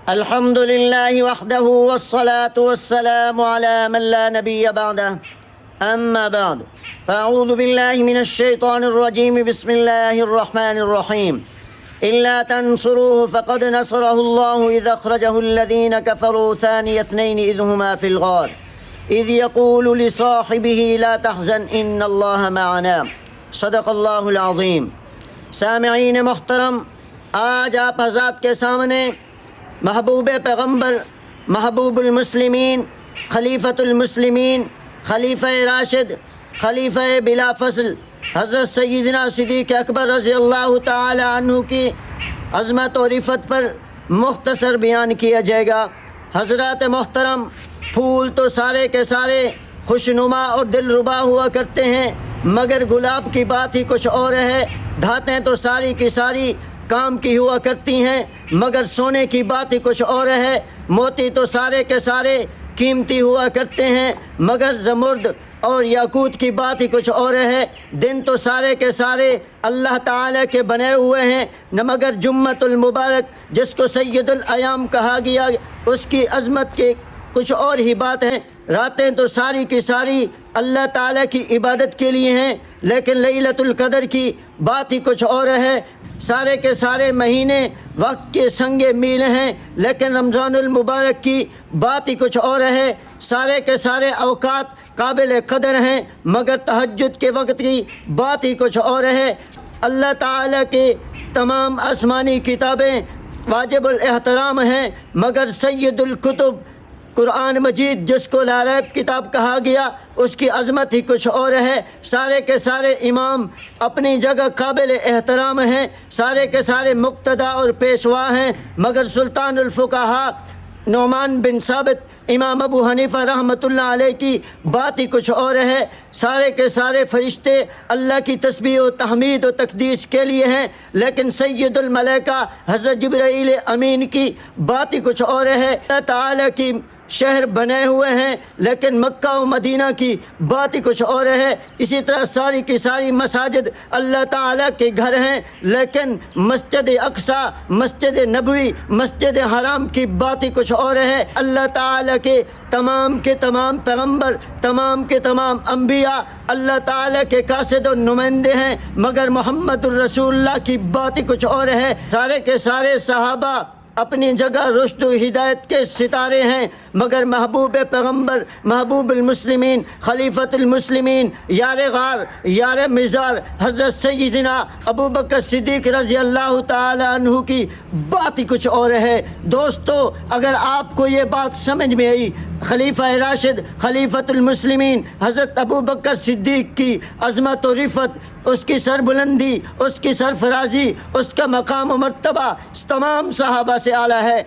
الحمد لله وحده والصلاة والسلام على من لا نبي بعده أما بعد فأعوذ بالله من الشيطان الرجيم بسم الله الرحمن الرحيم إلا تنصروه فقد نصره الله إذ أخرجه الذين كفروا ثاني اثنين إذ هما في الغار إذ يقول لصاحبه لا تحزن إن الله معنا صدق اللہ العظیم۔ سامعین محترم، آج آپ حضرات کے سامنے محبوب پیغمبر، محبوب المسلمین، خلیفۃ المسلمین، خلیفہ راشد، خلیفہ بلا فصل حضرت سیدنا صدیق اکبر رضی اللہ تعالی عنہ کی عظمت و رفعت پر مختصر بیان کیا جائے گا۔ حضرات محترم، پھول تو سارے کے سارے خوشنما اور دل ربا ہوا کرتے ہیں، مگر گلاب کی بات ہی کچھ اور ہے۔ دھاتیں تو ساری کی ساری کام کی ہوا کرتی ہیں، مگر سونے کی بات ہی کچھ اور ہے۔ موتی تو سارے کے سارے قیمتی ہوا کرتے ہیں، مگر زمرد اور یاقوت کی بات ہی کچھ اور ہے۔ دن تو سارے کے سارے اللہ تعالیٰ کے بنے ہوئے ہیں، مگر جمعۃ المبارک جس کو سید الایام کہا گیا، اس کی عظمت کے کچھ اور ہی بات ہے۔ راتیں تو ساری کی ساری اللہ تعالیٰ کی عبادت کے لیے ہیں، لیکن لیلۃ القدر کی بات ہی کچھ اور ہے۔ سارے کے سارے مہینے وقت کے سنگ میل ہیں، لیکن رمضان المبارک کی بات ہی کچھ اور ہے۔ سارے کے سارے اوقات قابل قدر ہیں، مگر تہجد کے وقت کی بات ہی کچھ اور ہے۔ اللہ تعالیٰ کے تمام آسمانی کتابیں واجب الاحترام ہیں، مگر سید الکتب قرآن مجید جس کو لا ریب کتاب کہا گیا، اس کی عظمت ہی کچھ اور ہے۔ سارے کے سارے امام اپنی جگہ قابل احترام ہیں، سارے کے سارے مقتدا اور پیشوا ہیں، مگر سلطان الفقہاء نعمان بن ثابت امام ابو حنیفہ رحمۃ اللہ علیہ کی بات ہی کچھ اور ہے۔ سارے کے سارے فرشتے اللہ کی تسبیح و تحمید و تقدیس کے لیے ہیں، لیکن سید الملائکہ حضرت جبرائیل امین کی بات ہی کچھ اور ہے۔ اللہ تعالیٰ کی شہر بنے ہوئے ہیں، لیکن مکہ و مدینہ کی بات ہی کچھ اور ہے۔ اسی طرح ساری کی ساری مساجد اللہ تعالیٰ کے گھر ہیں، لیکن مسجد اقصیٰ، مسجد نبوی، مسجد حرام کی بات ہی کچھ اور ہے۔ اللہ تعالیٰ کے تمام پیغمبر، تمام کے تمام انبیاء اللہ تعالیٰ کے قاصد و نمائندے ہیں، مگر محمد الرسول اللہ کی بات ہی کچھ اور ہے۔ سارے کے سارے صحابہ اپنی جگہ رشد و ہدایت کے ستارے ہیں، مگر محبوب پیغمبر، محبوب المسلمین، خلیفۃ المسلمین، یار غار، یار مزار حضرت سیدنا ابو بکر صدیق رضی اللہ تعالی عنہ کی بات ہی کچھ اور ہے۔ دوستو، اگر آپ کو یہ بات سمجھ میں آئی، خلیفہ راشد، خلیفۃ المسلمین حضرت ابو بکر صدیق کی عظمت و رفعت، اس کی سربلندی، اس کی سرفرازی، اس کا مقام و مرتبہ تمام صحابہ سے اعلیٰ ہے۔